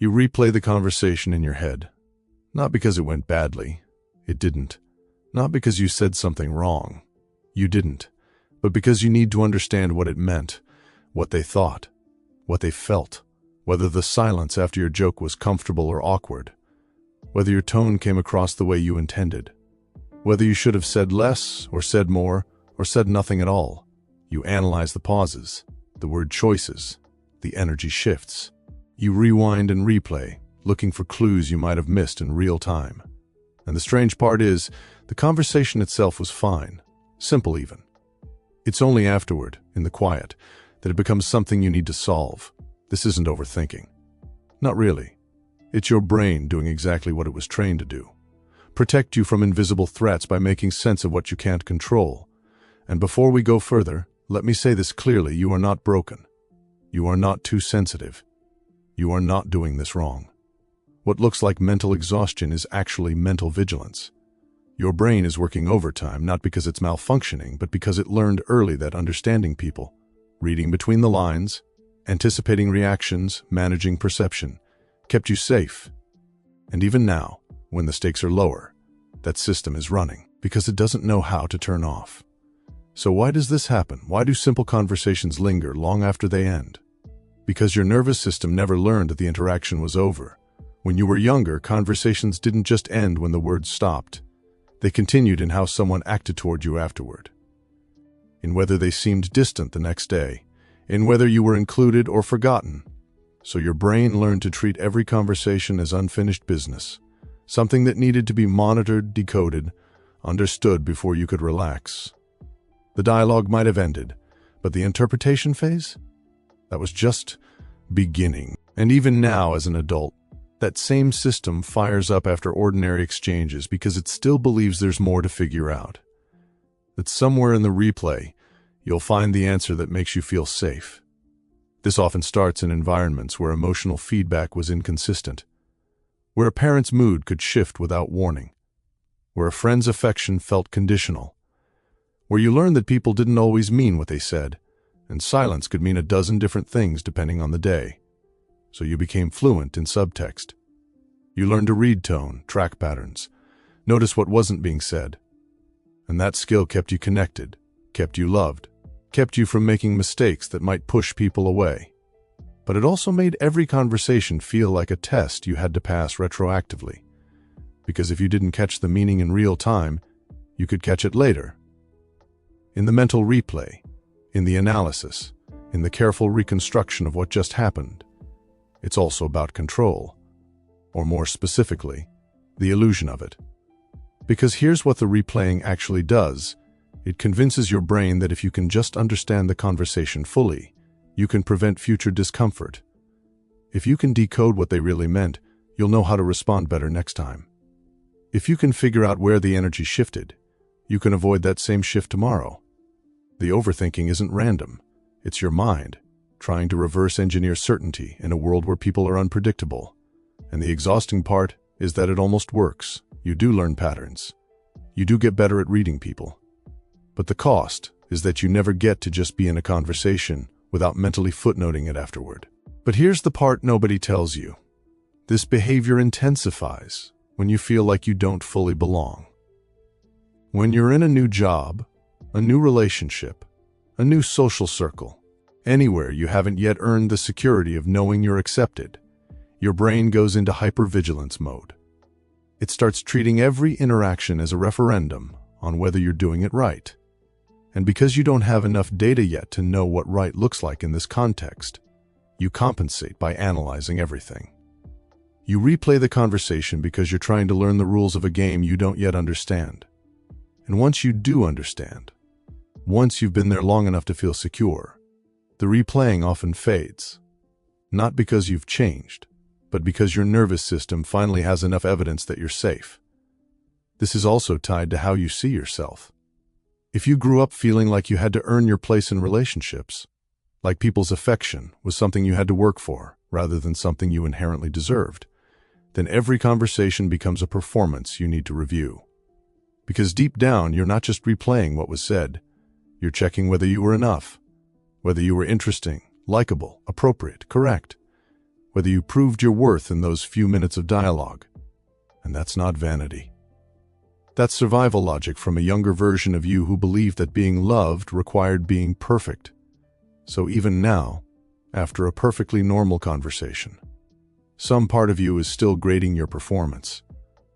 You replay the conversation in your head, not because it went badly. It didn't. Not because you said something wrong. You didn't. But because you need to understand what it meant, what they thought, what they felt, whether the silence after your joke was comfortable or awkward, whether your tone came across the way you intended, whether you should have said less or said more or said nothing at all. You analyze the pauses, the word choices, the energy shifts. You rewind and replay, looking for clues you might have missed in real time. And the strange part is, the conversation itself was fine, simple even. It's only afterward, in the quiet, that it becomes something you need to solve. This isn't overthinking. Not really. It's your brain doing exactly what it was trained to do. Protect you from invisible threats by making sense of what you can't control. And before we go further, let me say this clearly: you are not broken. You are not too sensitive. You are not doing this wrong. What looks like mental exhaustion is actually mental vigilance. Your brain is working overtime, not because it's malfunctioning, but because it learned early that understanding people, reading between the lines, anticipating reactions, managing perception, kept you safe. And even now, when the stakes are lower, that system is running because it doesn't know how to turn off. So why does this happen? Why do simple conversations linger long after they end? Because your nervous system never learned that the interaction was over. When you were younger, conversations didn't just end when the words stopped. They continued in how someone acted toward you afterward, in whether they seemed distant the next day, in whether you were included or forgotten. So your brain learned to treat every conversation as unfinished business, something that needed to be monitored, decoded, understood before you could relax. The dialogue might have ended, but the interpretation phase? That was just beginning. And even now, as an adult, that same system fires up after ordinary exchanges because it still believes there's more to figure out. That somewhere in the replay, you'll find the answer that makes you feel safe. This often starts in environments where emotional feedback was inconsistent, where a parent's mood could shift without warning, where a friend's affection felt conditional, where you learned that people didn't always mean what they said, and silence could mean a dozen different things depending on the day. So you became fluent in subtext. You learned to read tone, track patterns, notice what wasn't being said. And that skill kept you connected, kept you loved, kept you from making mistakes that might push people away. But it also made every conversation feel like a test you had to pass retroactively. Because if you didn't catch the meaning in real time, you could catch it later. In the mental replay, in the analysis, in the careful reconstruction of what just happened. It's also about control, or more specifically, the illusion of it. Because here's what the replaying actually does. It convinces your brain that if you can just understand the conversation fully, you can prevent future discomfort. If you can decode what they really meant, you'll know how to respond better next time. If you can figure out where the energy shifted, you can avoid that same shift tomorrow. The overthinking isn't random. It's your mind, trying to reverse engineer certainty in a world where people are unpredictable. And the exhausting part is that it almost works. You do learn patterns. You do get better at reading people. But the cost is that you never get to just be in a conversation without mentally footnoting it afterward. But here's the part nobody tells you. This behavior intensifies when you feel like you don't fully belong. When you're in a new job, a new relationship, a new social circle, anywhere you haven't yet earned the security of knowing you're accepted, your brain goes into hypervigilance mode. It starts treating every interaction as a referendum on whether you're doing it right. And because you don't have enough data yet to know what right looks like in this context, you compensate by analyzing everything. You replay the conversation because you're trying to learn the rules of a game you don't yet understand. And once you do understand, once you've been there long enough to feel secure, the replaying often fades. Not because you've changed, but because your nervous system finally has enough evidence that you're safe. This is also tied to how you see yourself. If you grew up feeling like you had to earn your place in relationships, like people's affection was something you had to work for rather than something you inherently deserved, then every conversation becomes a performance you need to review. Because deep down, you're not just replaying what was said, you're checking whether you were enough, whether you were interesting, likable, appropriate, correct. whether you proved your worth in those few minutes of dialogue. And that's not vanity. That's survival logic from a younger version of you who believed that being loved required being perfect. So even now, after a perfectly normal conversation, some part of you is still grading your performance,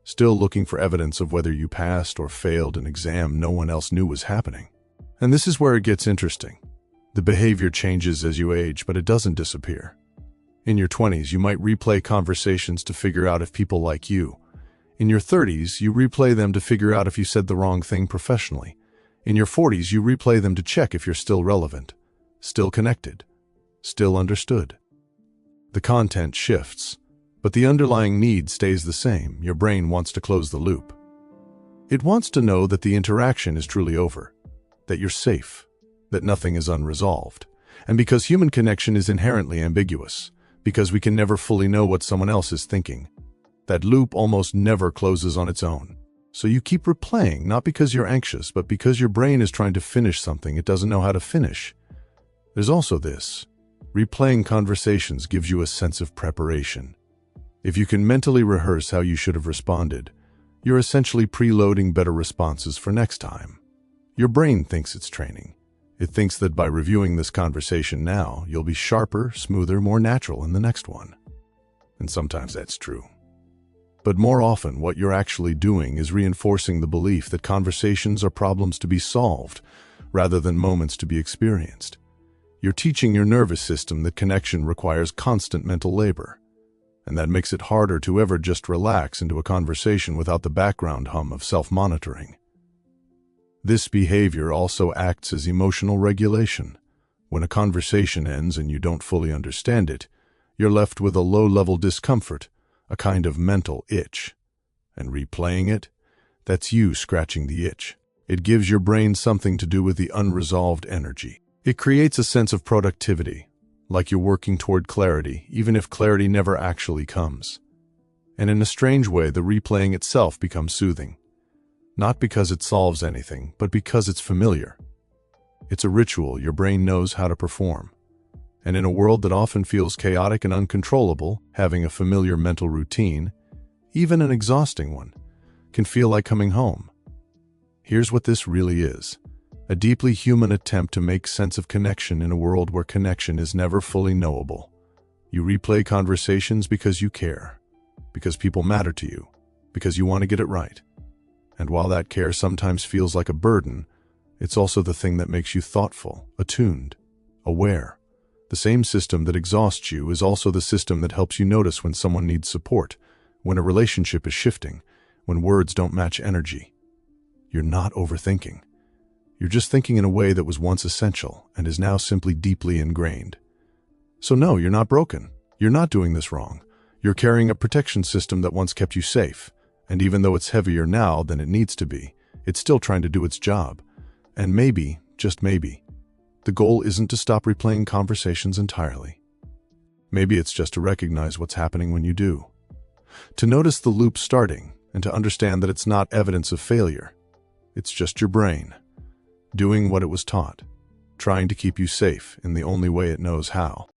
still looking for evidence of whether you passed or failed an exam no one else knew was happening. And this is where it gets interesting. The behavior changes as you age, but it doesn't disappear. In your 20s, you might replay conversations to figure out if people like you. In your 30s, you replay them to figure out if you said the wrong thing professionally. In your 40s, you replay them to check if you're still relevant, still connected, still understood. The content shifts, but the underlying need stays the same. Your brain wants to close the loop. It wants to know that the interaction is truly over, that you're safe, that nothing is unresolved. And because human connection is inherently ambiguous, because we can never fully know what someone else is thinking, that loop almost never closes on its own. So you keep replaying, not because you're anxious, but because your brain is trying to finish something it doesn't know how to finish. There's also this. Replaying conversations gives you a sense of preparation. If you can mentally rehearse how you should have responded, you're essentially preloading better responses for next time. Your brain thinks it's training. It thinks that by reviewing this conversation now, you'll be sharper, smoother, more natural in the next one. And sometimes that's true. But more often, what you're actually doing is reinforcing the belief that conversations are problems to be solved, rather than moments to be experienced. You're teaching your nervous system that connection requires constant mental labor, and that makes it harder to ever just relax into a conversation without the background hum of self-monitoring. This behavior also acts as emotional regulation. When a conversation ends and you don't fully understand it, you're left with a low-level discomfort, a kind of mental itch. And replaying it, that's you scratching the itch. It gives your brain something to do with the unresolved energy. It creates a sense of productivity, like you're working toward clarity, even if clarity never actually comes. And in a strange way, the replaying itself becomes soothing. Not because it solves anything, but because it's familiar. It's a ritual your brain knows how to perform. And in a world that often feels chaotic and uncontrollable, having a familiar mental routine, even an exhausting one, can feel like coming home. Here's what this really is. A deeply human attempt to make sense of connection in a world where connection is never fully knowable. You replay conversations because you care, because people matter to you, because you want to get it right. And while that care sometimes feels like a burden, it's also the thing that makes you thoughtful, attuned, aware. The same system that exhausts you is also the system that helps you notice when someone needs support, when a relationship is shifting, when words don't match energy. You're not overthinking. You're just thinking in a way that was once essential and is now simply deeply ingrained. So no, you're not broken. You're not doing this wrong. You're carrying a protection system that once kept you safe. And even though it's heavier now than it needs to be, it's still trying to do its job. And maybe, just maybe, the goal isn't to stop replaying conversations entirely. Maybe it's just to recognize what's happening when you do. To notice the loop starting and to understand that it's not evidence of failure. It's just your brain, doing what it was taught, trying to keep you safe in the only way it knows how.